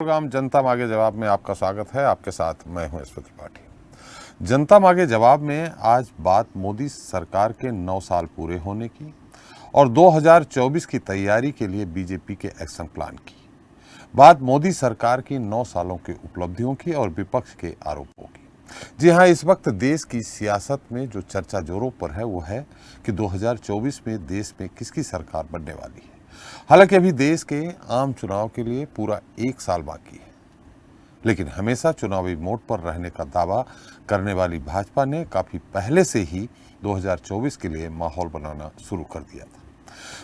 Programme जनता मांगे जवाब में आपका स्वागत है। आपके साथ मैं हूं एस त्रिपाठी। जनता मांगे जवाब में आज बात मोदी सरकार के 9 साल पूरे होने की और 2024 की तैयारी के लिए बीजेपी के एक्शन प्लान की। बात मोदी सरकार की 9 सालों की उपलब्धियों की और विपक्ष के आरोपों की। जी हां, इस वक्त देश की सियासत में जो चर्चा जोरों पर है वो है कि 2024 में देश में किसकी सरकार बनने वाली है। हालांकि अभी देश के आम चुनाव के लिए पूरा 1 साल बाकी है, लेकिन हमेशा चुनावी मोड पर रहने का दावा करने वाली भाजपा ने काफी पहले से ही 2024 के लिए माहौल बनाना शुरू कर दिया था।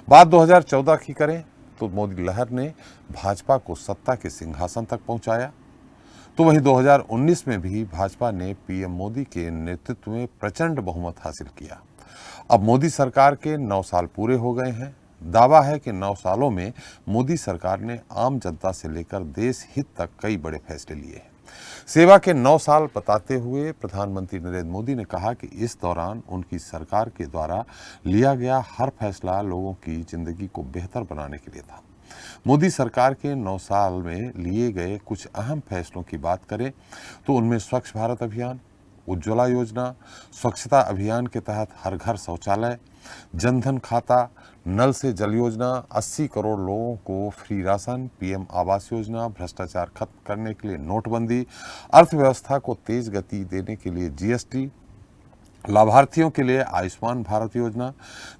बात 2014 की करें तो मोदी लहर ने भाजपा को सत्ता के सिंहासन तक पहुंचाया, तो वहीं 2019 में भी भाजपा ने पीएम मोदी के नेतृत्व में प्रचंड बहुमत हासिल किया। अब मोदी सरकार के 9 साल पूरे हो गए हैं। दावा है कि 9 सालों में मोदी सरकार ने आम जनता से लेकर देश हित तक कई बड़े फैसले लिए हैं। सेवा के 9 साल बताते हुए प्रधानमंत्री नरेंद्र मोदी ने कहा कि इस दौरान उनकी सरकार के द्वारा लिया गया हर फैसला लोगों की जिंदगी को बेहतर बनाने के लिए था। मोदी सरकार के 9 साल में लिए गए कुछ अहम फैसलों की बात करें तो उनमें स्वच्छ भारत अभियान, उज्ज्वला योजना, स्वच्छता अभियान के तहत हर घर शौचालय, जनधन खाता, नल से जल योजना, 80 करोड़ लोगों को free ration, PM Awas Yojana, भ्रष्टाचार खत्म करने के लिए नोटबंदी, अर्थव्यवस्था को तेज गति देने के लिए जीएसटी, लाभार्थियों के लिए आयुष्मान भारत योजना,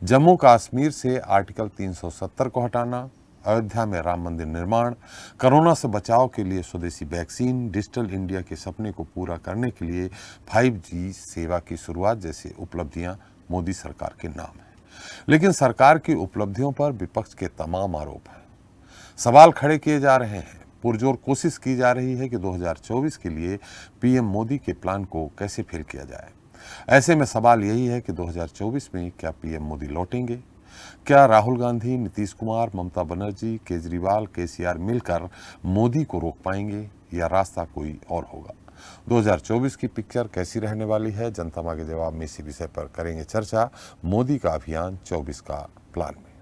जम्मू कश्मीर से आर्टिकल 370 को हटाना, अयोध्या में राम मंदिर निर्माण, कोरोना से बचाव के लिए स्वदेशी वैक्सीन, डिजिटल इंडिया के सपने को पूरा करने के लिए 5G सेवा की शुरुआत जैसी उपलब्धियां मोदी सरकार के नाम है। लेकिन सरकार की उपलब्धियों पर विपक्ष के तमाम आरोप हैं। सवाल खड़े किए जा रहे हैं। पुरजोर कोशिश की जा रही है कि 2024 के लिए पीएम मोदी के प्लान को कैसे फेल किया जाए। ऐसे में सवाल यही है कि 2024 में क्या पीएम मोदी लौटेंगे? क्या राहुल गांधी, नीतीश कुमार, ममता बनर्जी, केजरीवाल, केसीआर मिलकर मोदी को रोक पाएंगे या रास्ता कोई और होगा? 2024 की पिक्चर कैसी रहने वाली है? जनता मांगे जवाब में इसी विषय पर करेंगे चर्चा। मोदी का अभियान 24 का प्लान में।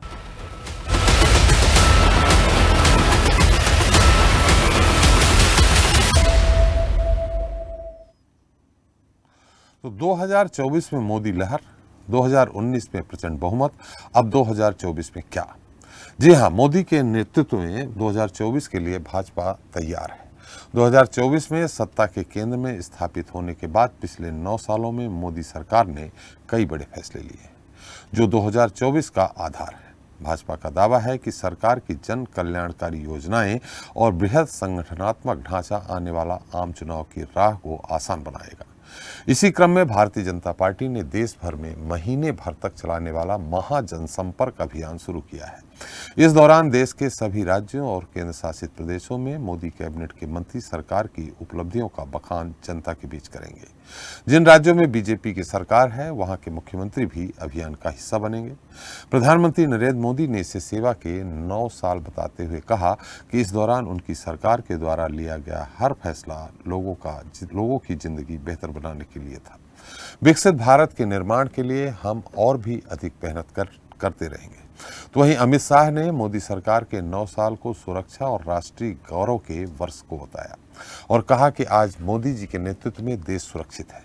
तो 2024 में मोदी लहर, 2019 में प्रचंड बहुमत, अब 2024 में क्या? जी हां, मोदी के नेतृत्व में 2024 के लिए भाजपा तैयार है। 2024 में सत्ता के केंद्र में स्थापित होने के बाद पिछले 9 सालों में मोदी सरकार ने कई बड़े फैसले लिए जो 2024 का आधार है। भाजपा का दावा है कि सरकार की जन कल्याणकारी योजनाएं और बृहद संगठनात्मक ढांचा आने वाला आम चुनाव की राह को आसान बनाएगा। इसी क्रम में भारतीय जनता पार्टी ने देश भर में महीने भर तक चलाने वाला महाजनसंपर्क अभियान शुरू किया है। इस दौरान देश के सभी राज्यों और केंद्र शासित प्रदेशों में मोदी कैबिनेट के मंत्री सरकार की उपलब्धियों का बखान जनता के बीच करेंगे। जिन राज्यों में बीजेपी की सरकार है वहां के मुख्यमंत्री भी अभियान का हिस्सा बनेंगे। प्रधानमंत्री नरेंद्र मोदी ने इसे सेवा के 9 साल बताते हुए कहा कि इस दौरान उनकी सरकार के द्वारा लिया गया हर फैसला लोगों की जिंदगी बेहतर बनाने के लिए था। विकसित भारत के निर्माण के लिए हम और भी अधिक मेहनत करते रहेंगे। तो वहीं अमित शाह ने मोदी सरकार के 9 साल को सुरक्षा और राष्ट्रीय गौरव के वर्ष को बताया और कहा कि आज मोदी जी के नेतृत्व में देश सुरक्षित है।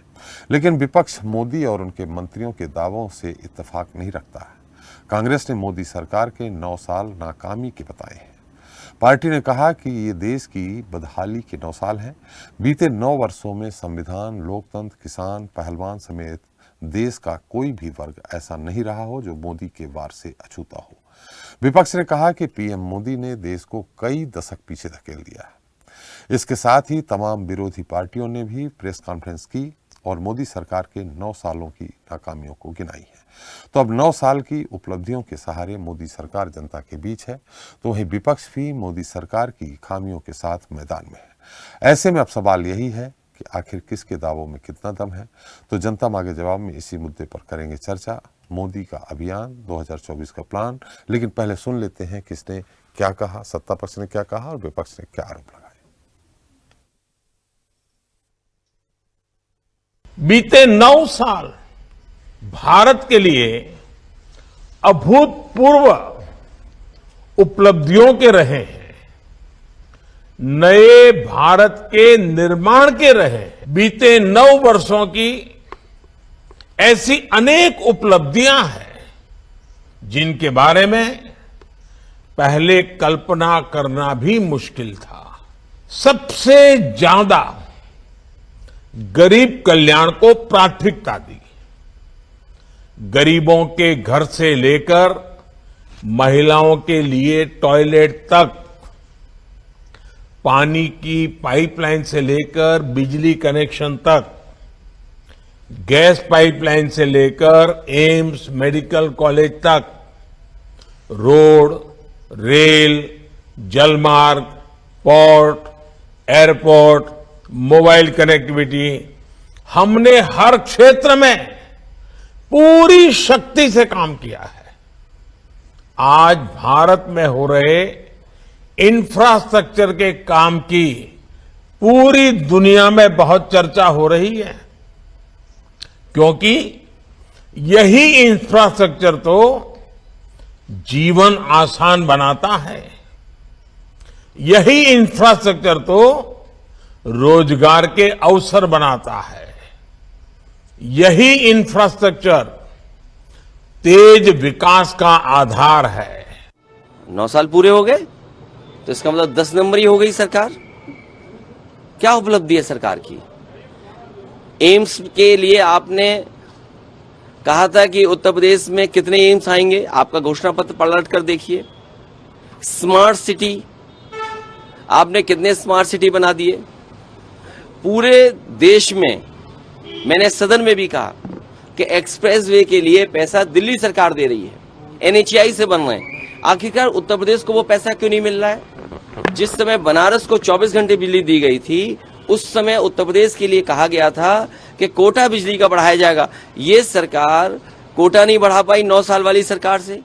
लेकिन विपक्ष मोदी और उनके मंत्रियों के दावों से इत्तेफाक नहीं रखता है। कांग्रेस ने मोदी सरकार के 9 साल नाकामी के बताए हैं। पार्टी ने कहा कि ये देश की बदहाली के 9 साल हैं। बीते 9 वर्षों में संविधान, लोकतंत्र, किसान, पहलवान समेत देश का कोई भी वर्ग ऐसा नहीं रहा हो जो मोदी के वार से अछूता हो। विपक्ष ने कहा कि पीएम मोदी ने देश को कई दशक पीछे धकेल दिया है। इसके साथ ही तमाम विरोधी पार्टियों ने भी प्रेस कॉन्फ्रेंस की और मोदी सरकार के 9 सालों की नाकामियों को गिनाई है। तो अब 9 साल की उपलब्धियों के सहारे मोदी सरकार जनता के बीच है, तो वहीं विपक्ष भी मोदी सरकार की खामियों के साथ मैदान में है। ऐसे में अब सवाल यही है कि आखिर किसके दावों में कितना दम है? तो जनता मांगे जवाब में इसी मुद्दे पर करेंगे चर्चा। मोदी का अभियान, 2024 का प्लान। लेकिन पहले सुन लेते हैं किसने क्या कहा, सत्ता पक्ष ने क्या कहा और विपक्ष ने क्या आरोप लगाए। बीते 9 साल भारत के लिए अभूतपूर्व उपलब्धियों के रहे हैं। नए भारत के निर्माण के रहे हैं। बीते 9 वर्षों की ऐसी अनेक उपलब्धियां हैं जिनके बारे में पहले कल्पना करना भी मुश्किल था। सबसे ज्यादा गरीब कल्याण को प्राथमिकता दी। गरीबों के घर से लेकर महिलाओं के लिए टॉयलेट तक, पानी की पाइपलाइन से लेकर बिजली कनेक्शन तक, गैस पाइपलाइन से लेकर एम्स मेडिकल कॉलेज तक, रोड, रेल, जलमार्ग, पोर्ट, एयरपोर्ट, मोबाइल कनेक्टिविटी, हमने हर क्षेत्र में पूरी शक्ति से काम किया है। आज भारत में हो रहे इंफ्रास्ट्रक्चर के काम की पूरी दुनिया में बहुत चर्चा हो रही है, क्योंकि यही इंफ्रास्ट्रक्चर तो जीवन आसान बनाता है। यही इंफ्रास्ट्रक्चर तो रोजगार के अवसर बनाता है। यही इंफ्रास्ट्रक्चर तेज विकास का आधार है। 9 साल पूरे हो गए तो इसका मतलब 10 नंबर ही हो गई सरकार। क्या उपलब्धि है सरकार की? एम्स के लिए आपने कहा था कि उत्तर प्रदेश में कितने एम्स आएंगे, आपका घोषणा पत्र पलट कर देखिए। स्मार्ट सिटी, आपने कितने स्मार्ट सिटी बना दिए। पूरे देश में, मैंने सदन में भी कहा कि एक्सप्रेस वे के लिए पैसा दिल्ली सरकार दे रही है, NHAI से बन रहे हैं। आखिरकार उत्तर प्रदेश को वो पैसा क्यों नहीं मिल रहा है? जिस समय बनारस को 24 घंटे बिजली दी गई थी, उस समय उत्तर प्रदेश के लिए कहा गया था कि कोटा बिजली का बढ़ाया जाएगा। ये सरकार कोटा नहीं बढ़ा पाई 9 साल वाली सरकार से।